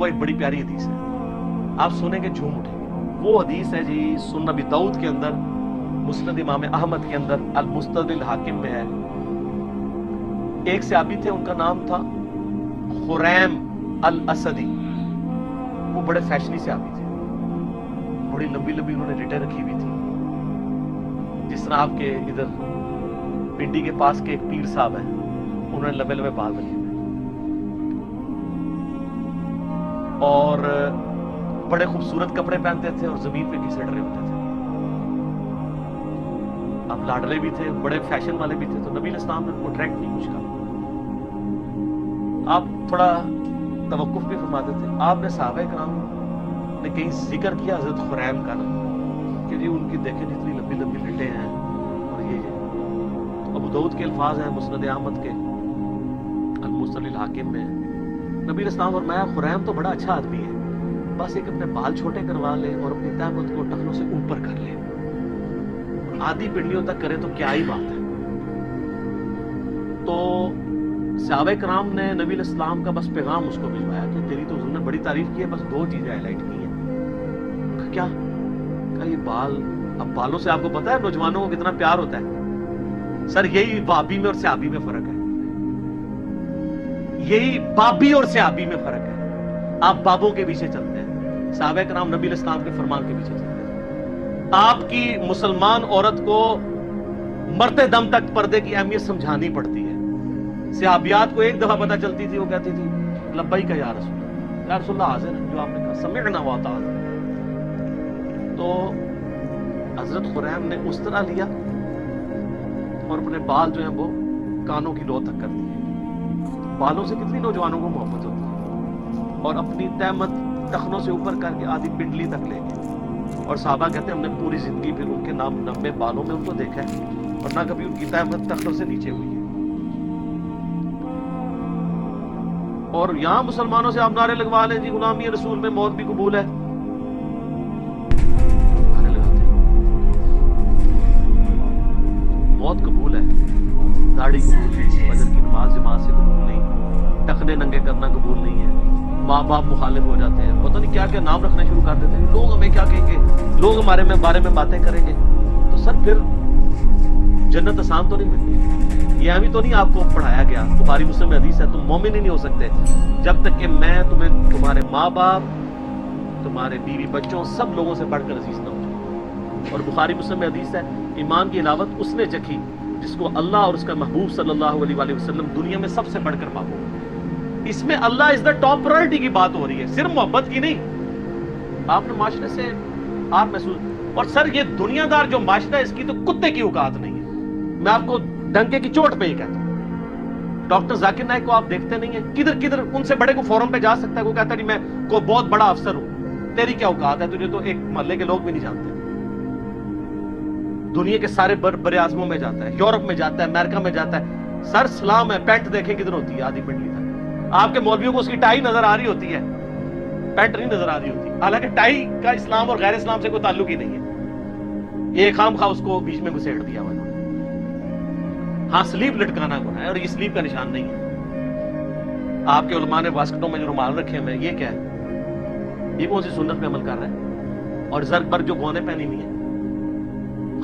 وہ ایک بڑی پیاری حدیث ہے, آپ سنیں گے جھوم اٹھیں گے. وہ حدیث ہے جی سنن ابی داؤد کے اندر, مسند امام احمد کے اندر, المستدرک الحاکم میں ہے. ایک صحابی تھے, ان کا نام تھا خریم الاسدی. وہ بڑے فیشنی صحابی تھے, بڑی لمبی لمبی انہوں نے لٹیں رکھی ہوئی تھی, جس طرح آپ کے ادھر پنڈی کے پاس کے ایک پیر صاحب ہیں, انہوں نے لمبے لمبے بال رکھے ہوئے, اور بڑے خوبصورت کپڑے پہنتے تھے اور زمین پہ گھسٹ رہے ہوتے تھے. اب لاڈلے بھی تھے, بڑے فیشن والے بھی تھے, تو نبی علیہ السلام نے ان کو اٹریکٹ نہیں کچھ کہا. آپ تھوڑا توقف بھی فرماتے تھے. آپ نے صحابہ کرام نے کہیں ذکر کیا حضرت خریم کا نا, کہ جی ان کی دیکھیں اتنی لمبی لمبی لٹیں ہیں اور یہ تو ابو داؤد کے الفاظ ہیں مسند احمد کے المستدرک الحاکم میں. نبی علیہ السلام فرمایا خریم تو بڑا اچھا آدمی ہے, بس ایک اپنے بال چھوٹے کروا لے اور اپنی تہمت کو ٹخنوں سے اوپر کر لے, آدھی پنڈلیوں تک کرے تو کیا ہی بات ہے. تو صحابہ کرام نے نبی علیہ السلام کا بس پیغام اس کو بھجوایا کہ تیری تو حضور نے بڑی تعریف کی ہے, بس دو چیزیں ہائی لائٹ کی ہیں. کیا کہا یہ بال, اب بالوں سے آپ کو پتا ہے نوجوانوں کو کتنا پیار ہوتا ہے. سر یہی بابی میں اور صحابی میں فرق ہے, یہی بابی اور صحابی میں فرق ہے. آپ بابوں کے پیچھے چلتے ہیں, صحابہ کرام نبی علیہ السلام کے فرمان کے پیچھے چلتے ہیں. آپ کی مسلمان عورت کو مرتے دم تک پردے کی اہمیت سمجھانی پڑتی ہے. صحابیات کو ایک دفعہ پتہ چلتی تھی, وہ کہتی تھی لبیک یا رسول اللہ, یا رسول اللہ حاضر ہے جو آپ نے کہا, سمعنا واطعنا. تو حضرت خریم نے اس طرح لیا اور اپنے بال جو ہیں وہ کانوں کی لو تک کر دیے. بالوں سے کتنی نوجوانوں کو محبت ہوتی ہے, اور اپنی تہمت ٹخنوں سے اوپر کر کے آدھی پنڈلی تک لے گئے. اور صحابہ کہتے ہیں ہم نے پوری زندگی پھر ان کے نام لمبے بالوں میں ان کو دیکھا ہے, اور نہ کبھی ان کی تہمت ٹخنوں سے نیچے ہوئی ہے. اور یہاں مسلمانوں سے آپ نعرے لگوا لیں جی غلامی رسول میں موت بھی قبول ہے, نعرے لگاتے ہیں موت قبول ہے, داڑھی قبول نہیں, فجر کی نماز جماعت سے قبول نہیں, ٹخنے ننگے کرنا قبول نہیں ہے, ماں باپ مخالف ہو جاتے ہیں, پتہ نہیں کیا کیا نام رکھنا شروع کر دیتے ہیں, لوگ ہمیں کیا کہیں گے, لوگ ہمارے بارے میں باتیں کریں گے. تو سر پھر جنت آسان تو نہیں ملتی, یہ ابھی تو نہیں آپ کو پڑھایا گیا, بخاری مسلم میں حدیث ہے تم مومن ہی نہیں ہو سکتے جب تک کہ میں تمہیں تمہارے ماں باپ, تمہارے بیوی بچوں, سب لوگوں سے بڑھ کر عزیز نہ ہو. اور بخاری مسلم میں حدیث ہے ایمان کی علاوت اس نے چکھی جس کو اللہ اور اس کا محبوب صلی اللہ علیہ وآلہ وسلم دنیا میں سب سے بڑھ کر محبوب. اس میں اللہ از دا ٹاپ پرائرٹی کی بات ہو رہی ہے, صرف محبت کی نہیں. آپ نے معاشرے سے آپ محسوس, اور سر یہ دنیا دار جو معاشرہ ہے اس کی تو کتے کی اوقات نہیں ہے. میں آپ کو ڈنکے کی چوٹ پہ ہی کہتا ہوں, ڈاکٹر ذاکر نائک کو آپ دیکھتے نہیں ہیں, کدھر کدھر ان سے بڑے کو فورم پہ جا سکتا ہے, وہ کہتا ہے میں کو بہت بڑا افسر ہوں, تیری کیا اوقات ہے, تجھے تو ایک محلے کے لوگ بھی نہیں جانتے. دنیا کے سارے بر اعظموں میں جاتا ہے, یورپ میں جاتا ہے, امریکہ میں جاتا ہے. سر سلام ہے, پینٹ دیکھیں کدھر ہوتی ہے آدھی پنڈلی تک. آپ کے مولویوں کو اس کی ٹائی نظر آ رہی ہوتی ہے, پینٹ نہیں نظر آ رہی ہوتی, حالانکہ ٹائی کا اسلام اور غیر اسلام سے کوئی تعلق ہی نہیں ہے. یہ خام خواہ اس کو بیچ میں گھسیڑ دیا انہوں نے. ہاں سلیپ لٹکانا گناہ ہے, اور یہ سلیپ کا نشان نہیں ہے. آپ کے علماء نے واسکٹوں میں جو رومال رکھے ہیں, یہ کیا ہے, یہ کون سی سنت پہ عمل کر رہے ہیں. اور زرق پر جو گونے پہنی ہوئی ہیں,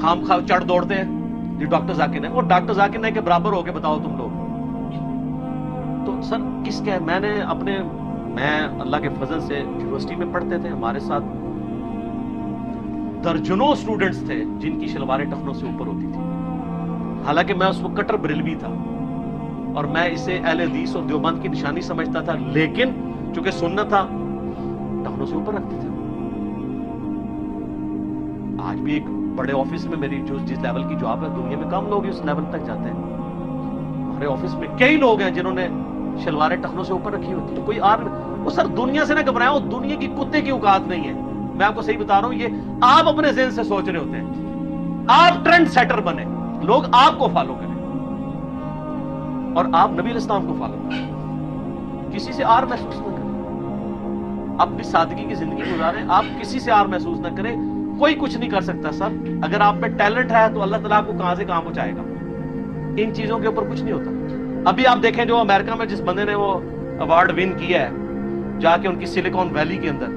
خام خواہ چڑھ دوڑتے ہیں یہ ڈاکٹر ذاکر نائک, اور ڈاکٹر ذاکر نائک کے برابر ہو کے بتاؤ تم لوگ. تو سر کس کے, میں اللہ کے فضل سے یونیورسٹی میں پڑھتے تھے, ہمارے ساتھ درجنوں اسٹوڈنٹس تھے جن کی شلواریں ٹخنوں سے اوپر ہوتی تھی. حالانکہ میں اس وقت کٹر بریلوی تھا اور میں اسے اہل حدیث اور دیوبند کی نشانی سمجھتا تھا, لیکن چونکہ سنت تھا ٹخنوں سے اوپر رکھتے تھے. آج بھی ایک بڑے آفس میں میری جس لیول کی جاب ہے, دنیا میں کم لوگ اس لیول تک جاتے ہیں. ہمارے آفس میں کئی لوگ ہیں جنہوں نے شلواریں ٹخنوں سے اوپر رکھی ہوتی ہے. کوئی وہ سر دنیا سے نہ گھبرائیں, وہ دنیا کی کتے کی اوقات نہیں ہے. میں آپ کو صحیح بتا رہا ہوں, یہ آپ اپنے ذہن سے سوچ رہے ہوتے ہیں. آپ ٹرینڈ سیٹر بنے, لوگ آپ کو فالو کریں, اور آپ نبی علیہ السلام کو فالو کریں. کسی سے آر محسوس نہ کریں, اپنی سادگی کی زندگی گزاریں. آپ کسی سے آر محسوس نہ کریں. کوئی کچھ نہیں کر سکتا سر. اگر آپ میں ٹیلنٹ ہے تو اللہ تعالیٰ کو کہاں سے کہاں پہنچائے گا. ان چیزوں کے اوپر کچھ نہیں ہوتا. ابھی آپ دیکھیں جو امریکہ میں جس بندے نے وہ ایوارڈ ون کیا ہے, جا کے ان کی سلیکون ویلی کے اندر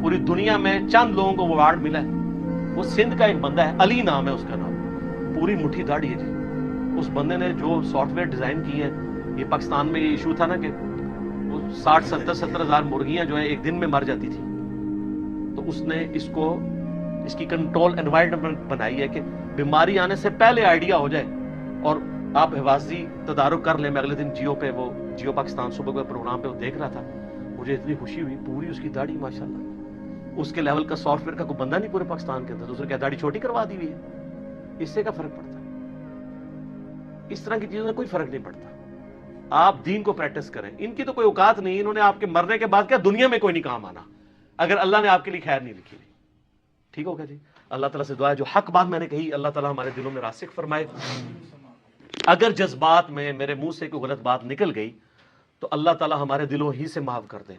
پوری دنیا میں چند لوگوں کو وہ ایوارڈ ملا ہے. وہ سندھ کا ایک بندہ ہے, علی نام ہے اس کا نام, پوری مٹھی داڑھی ہے جی. اس بندے نے جو سافٹ ویئر ڈیزائن کی ہے, یہ پاکستان میں یہ ایشو تھا نا کہ وہ 60-70 ہزار مرغیاں جو ہیں ایک دن میں مر جاتی تھی, تو اس نے اس کی کنٹرول انوائرمنٹ بنائی ہے کہ بیماری آنے سے پہلے آئیڈیا ہو جائے. اور آپ حفاظتی تدارک کر لیں. میں اگلے دن جیو پاکستان صبح کے پروگرام پہ وہ دیکھ رہا تھا, مجھے اتنی خوشی ہوئی. پوری اس کی داڑھی ماشاءاللہ, اس کے لیول کا سافٹ ویئر کا کوئی بندہ نہیں پورے پاکستان کے اندر. دوسرے کیا داڑھی چھوٹی کروا دی ہوئی ہے, اس سے کیا فرق پڑتا ہے؟ اس طرح کی چیزوں میں کوئی فرق نہیں پڑتا. آپ دین کو پریکٹس کریں. ان کی تو کوئی اوقات نہیں, انہوں نے آپ کے مرنے کے بعد کیا دنیا میں کوئی نہیں کام آنا اگر اللہ نے آپ کے لیے خیر نہیں لکھی. ٹھیک ہوگا جی. اللہ تعالیٰ سے دعا ہے جو حق بات میں نے کہی اللہ تعالیٰ ہمارے دلوں میں راسخ فرمائے. اگر جذبات میں میرے منہ سے کوئی غلط بات نکل گئی تو اللہ تعالیٰ ہمارے دلوں ہی سے معاف کر دے.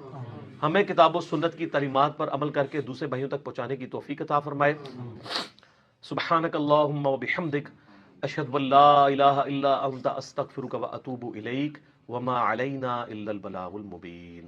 ہمیں کتاب و سنت کی تعلیمات پر عمل کر کے دوسرے بھائیوں تک پہنچانے کی توفیق عطا فرمائے. سبحانک اللہم و بحمدک اشہد ان لا الہ الا انت استغفرک و اتوب الیک وما علینا الا البلاغ المبین.